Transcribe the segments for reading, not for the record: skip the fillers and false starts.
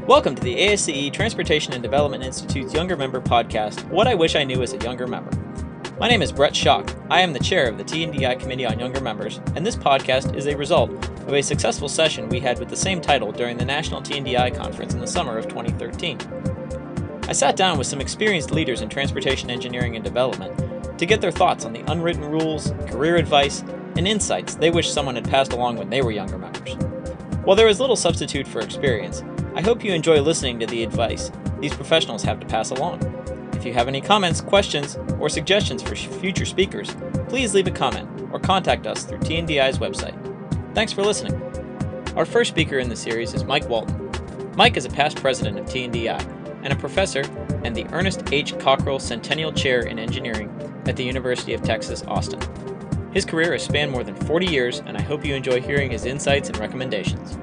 Welcome to the ASCE Transportation and Development Institute's Younger Member Podcast, What I Wish I Knew as a Younger Member. My name is Brett Schock. I am the chair of the T&DI Committee on Younger Members, and this podcast is a result of a successful session we had with the same title during the National T&DI Conference in the summer of 2013. I sat down with some experienced leaders in transportation engineering and development to get their thoughts on the unwritten rules, career advice, and insights they wish someone had passed along when they were younger members. While there is little substitute for experience, I hope you enjoy listening to the advice these professionals have to pass along. If you have any comments, questions, or suggestions for future speakers, please leave a comment or contact us through T&DI's website. Thanks for listening. Our first speaker in the series is Mike Walton. Mike is a past president of T&DI and a professor and the Ernest H. Cockrell Centennial Chair in Engineering at the University of Texas, Austin. His career has spanned more than 40 years, and I hope you enjoy hearing his insights and recommendations.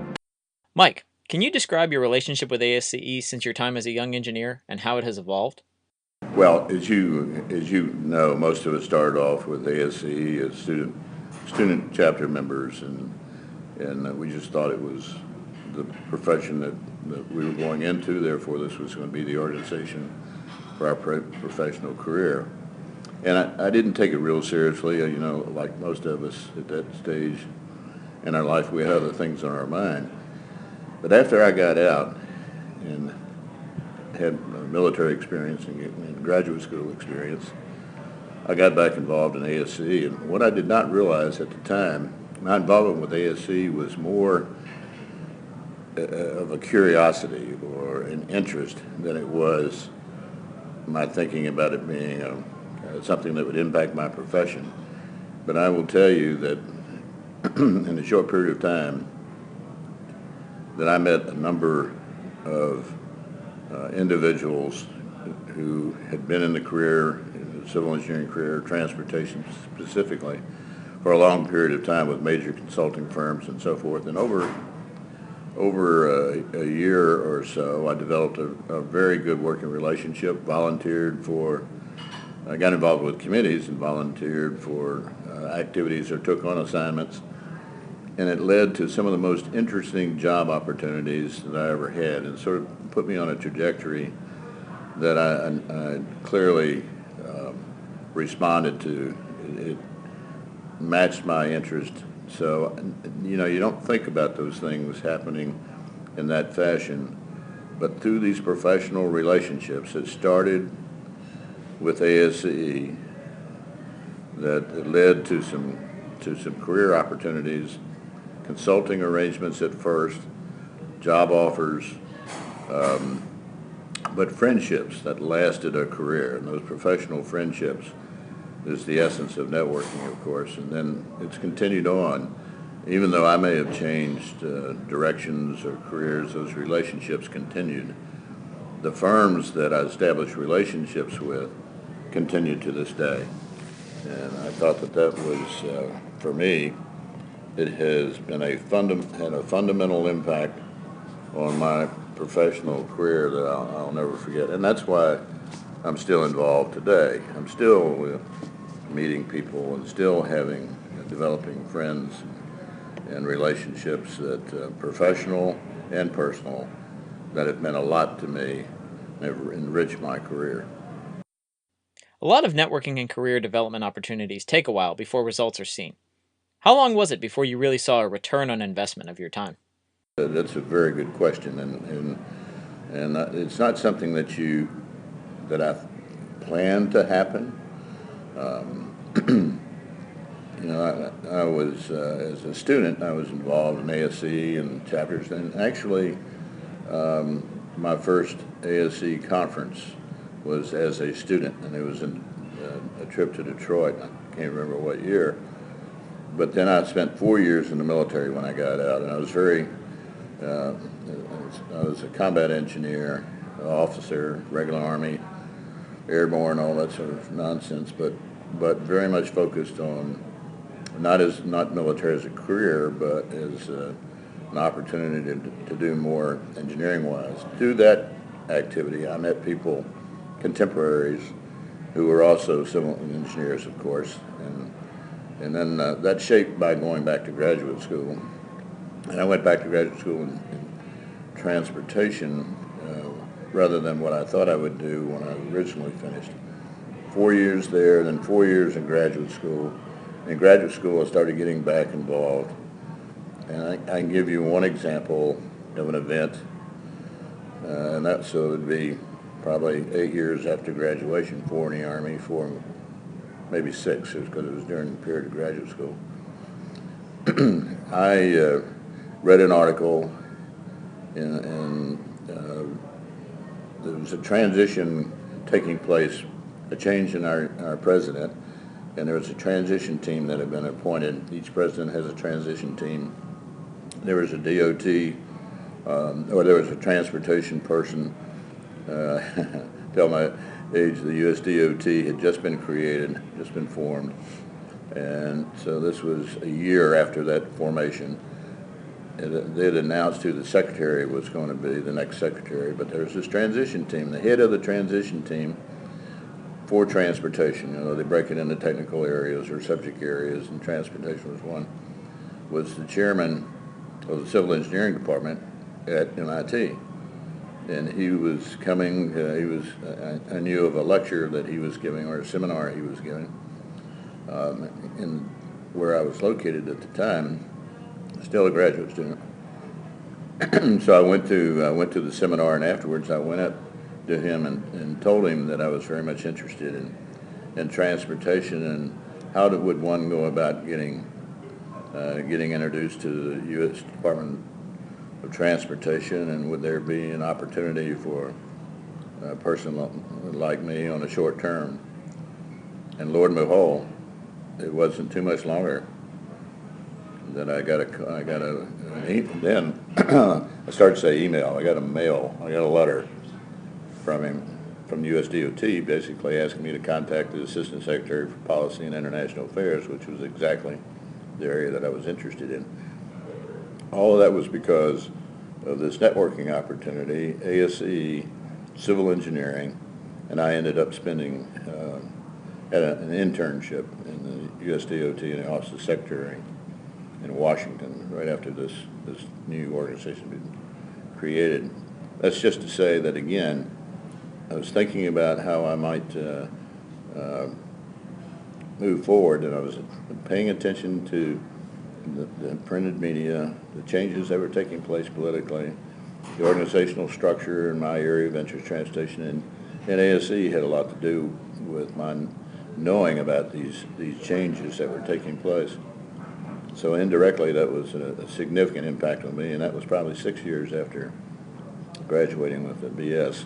Mike, can you describe your relationship with ASCE since your time as a young engineer and how it has evolved? Well, as you know, most of us started off with ASCE as student chapter members, and we just thought it was the profession that we were going into. Therefore, this was going to be the organization for our professional career. And I didn't take it real seriously. Like most of us at that stage in our life, we had other things on our mind. But after I got out and had military experience and graduate school experience, I got back involved in ASCE. And what I did not realize at the time, my involvement with ASCE was more of a curiosity or an interest than it was my thinking about it being something that would impact my profession. But I will tell you that in a short period of time, that I met a number of individuals who had been in the career, in the civil engineering career, transportation specifically, for a long period of time with major consulting firms and so forth. And over a year or so, I developed a very good working relationship, I got involved with committees and volunteered for activities or took on assignments. And it led to some of the most interesting job opportunities that I ever had, and sort of put me on a trajectory that I clearly responded to. It matched my interest. So, you don't think about those things happening in that fashion, but through these professional relationships, it started with ASCE that led to some career opportunities, consulting arrangements at first, job offers, but friendships that lasted a career. And those professional friendships is the essence of networking, of course. And then it's continued on. Even though I may have changed directions or careers, those relationships continued. The firms that I established relationships with continued to this day. And I thought that was, for me, it has been had a fundamental impact on my professional career that I'll never forget. And that's why I'm still involved today. I'm still meeting people and still developing friends and relationships that professional and personal that have meant a lot to me and have enriched my career. A lot of networking and career development opportunities take a while before results are seen. How long was it before you really saw a return on investment of your time? That's a very good question, and it's not something that I planned to happen. I was as a student, I was involved in ASCE and chapters, and actually, my first ASCE conference was as a student, and it was a trip to Detroit. I can't remember what year. But then I spent 4 years in the military when I got out, and I was I was a combat engineer, officer, regular Army, airborne, all that sort of nonsense, but very much focused on not military as a career, but as an opportunity to do more engineering-wise. Through that activity, I met people, contemporaries, who were also civil engineers, of course, and then that's shaped by going back to graduate school. And I went back to graduate school in transportation rather than what I thought I would do when I originally finished. 4 years there, then 4 years in graduate school. In graduate school, I started getting back involved. And I can give you one example of an event, and that so it would be probably 8 years after graduation, 4 in the Army, 4, maybe 6, because it was during the period of graduate school. I read an article, and there was a transition taking place, a change in our president, and there was a transition team that had been appointed. Each president has a transition team. There was a DOT, or there was a transportation person. Tell my age, the U.S. DOT had just been created, just been formed. And so this was a year after that formation. They had announced who the secretary was going to be, the next secretary, but there was this transition team. The head of the transition team for transportation, they break it into technical areas or subject areas, and transportation was one, was the chairman of the civil engineering department at MIT. And he was coming, I knew of a lecture that he was giving, or a seminar he was giving, in where I was located at the time, still a graduate student. So I went to the seminar, and afterwards I went up to him and told him that I was very much interested in transportation and how would one go about getting introduced to the U.S. Department of Transportation, and would there be an opportunity for a person like me on a short term. And Lord and behold, it wasn't too much longer that I got then I started to say email. I got a letter from him, from U.S. DOT, basically asking me to contact the Assistant Secretary for Policy and International Affairs, which was exactly the area that I was interested in. All of that was because of this networking opportunity, ASCE, civil engineering, and I ended up spending at an internship in the U.S. DOT in the Office of Secretary in Washington right after this new organization had been created. That's just to say that, again, I was thinking about how I might move forward, and I was paying attention to the printed media, the changes that were taking place politically, the organizational structure in my area of interest, transportation, and ASCE had a lot to do with my knowing about these changes that were taking place. So indirectly, that was a significant impact on me, and that was probably 6 years after graduating with a BS.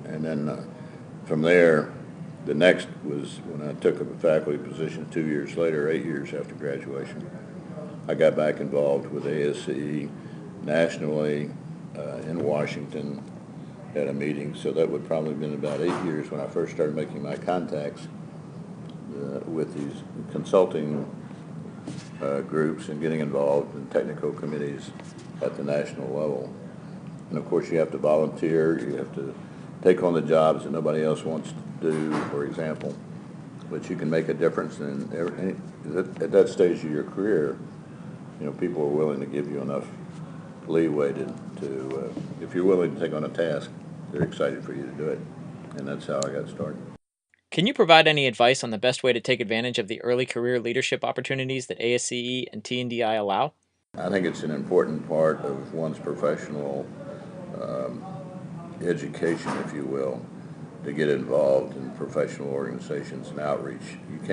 And then from there, the next was when I took a faculty position 2 years later, 8 years after graduation. I got back involved with ASCE nationally in Washington at a meeting. So that would probably have been about 8 years when I first started making my contacts with these consulting groups and getting involved in technical committees at the national level. And of course, you have to volunteer, you have to take on the jobs that nobody else wants to do, for example. But you can make a difference at that stage of your career. People are willing to give you enough leeway to if you're willing to take on a task, they're excited for you to do it. And that's how I got started. Can you provide any advice on the best way to take advantage of the early career leadership opportunities that ASCE and T&DI allow? I think it's an important part of one's professional education, if you will, to get involved in professional organizations and outreach. If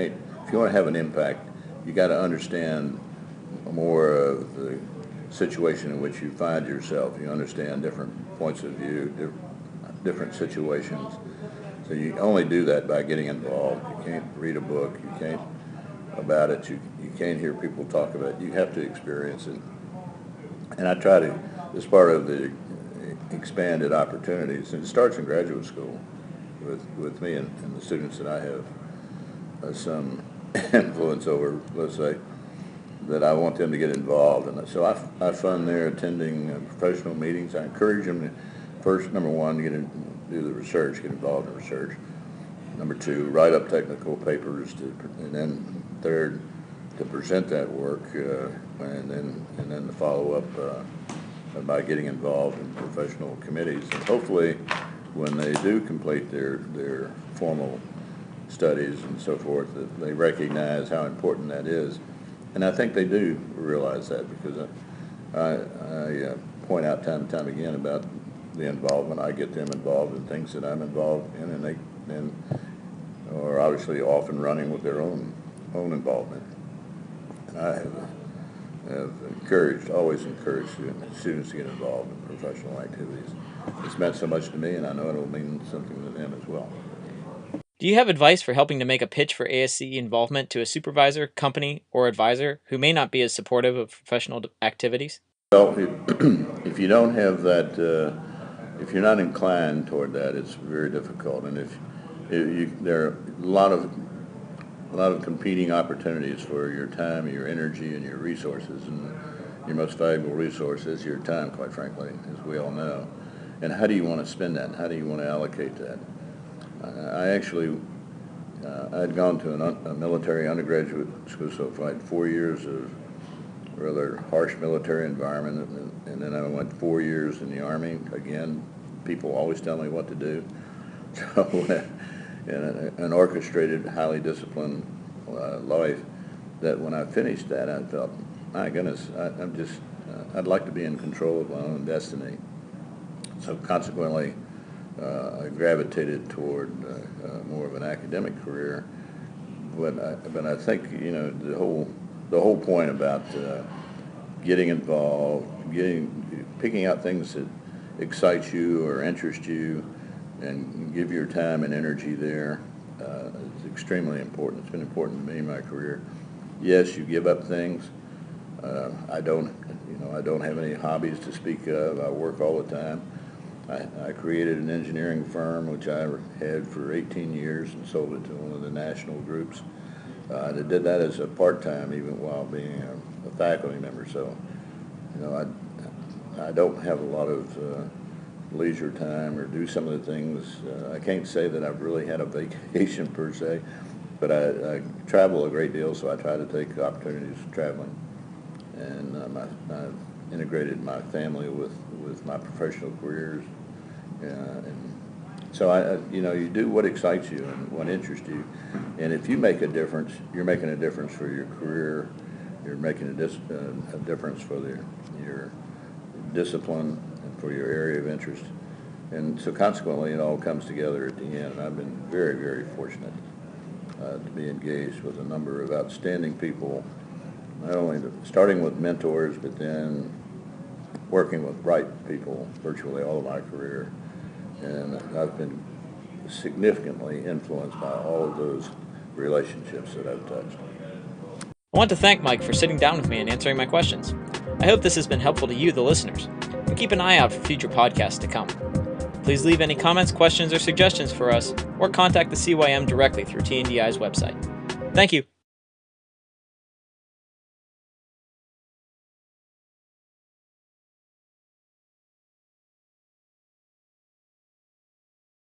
you want to have an impact, you got to understand more of the situation in which you find yourself. You understand different points of view, different situations. So you only do that by getting involved. You can't read a book. You can't about it. You can't hear people talk about it. You have to experience it. And I try to, as part of the expanded opportunities, and it starts in graduate school with me and the students that I have some influence over, let's say, that I want them to get involved. And so I have fun there attending professional meetings. I encourage them to, first, number one, do the research, get involved in research. Number two, write up technical papers, and then third, to present that work, and then the follow-up by getting involved in professional committees. And hopefully, when they do complete their formal studies and so forth, that they recognize how important that is. And I think they do realize that, because I point out time and time again about the involvement. I get them involved in things that I'm involved in, and they are obviously often running with their own involvement. And I have always encouraged students to get involved in professional activities. It's meant so much to me, and I know it'll mean something to them as well. Do you have advice for helping to make a pitch for ASCE involvement to a supervisor, company, or advisor who may not be as supportive of professional activities? Well, if you don't have that, if you're not inclined toward that, it's very difficult. And there are a lot of competing opportunities for your time, your energy, and your resources. And your most valuable resource is your time, quite frankly, as we all know. And how do you want to spend that? How do you want to allocate that? I'd gone to a military undergraduate school, so I had 4 years of rather harsh military environment, and then I went 4 years in the Army. Again, people always tell me what to do. So, in an orchestrated, highly disciplined life, that when I finished that, I felt, my goodness, I'd like to be in control of my own destiny. So consequently, I gravitated toward more of an academic career. But I think, the whole point about getting involved, picking out things that excite you or interest you, and give your time and energy there is extremely important. It's been important to me in my career. Yes, you give up things. I don't have any hobbies to speak of. I work all the time. I created an engineering firm, which I had for 18 years, and sold it to one of the national groups. I did that as a part-time, even while being a faculty member. So, I don't have a lot of leisure time or do some of the things. I can't say that I've really had a vacation per se, but I travel a great deal, so I try to take opportunities of traveling. And I've integrated my family with my professional careers. And so you do what excites you and what interests you. And if you make a difference, you're making a difference for your career. You're making a difference for your discipline and for your area of interest. And so consequently, it all comes together at the end. And I've been very, very fortunate to be engaged with a number of outstanding people, not only starting with mentors, but then working with bright people virtually all of my career. And I've been significantly influenced by all of those relationships that I've touched. I want to thank Mike for sitting down with me and answering my questions. I hope this has been helpful to you, the listeners, and keep an eye out for future podcasts to come. Please leave any comments, questions, or suggestions for us, or contact the CYM directly through T&DI's website. Thank you.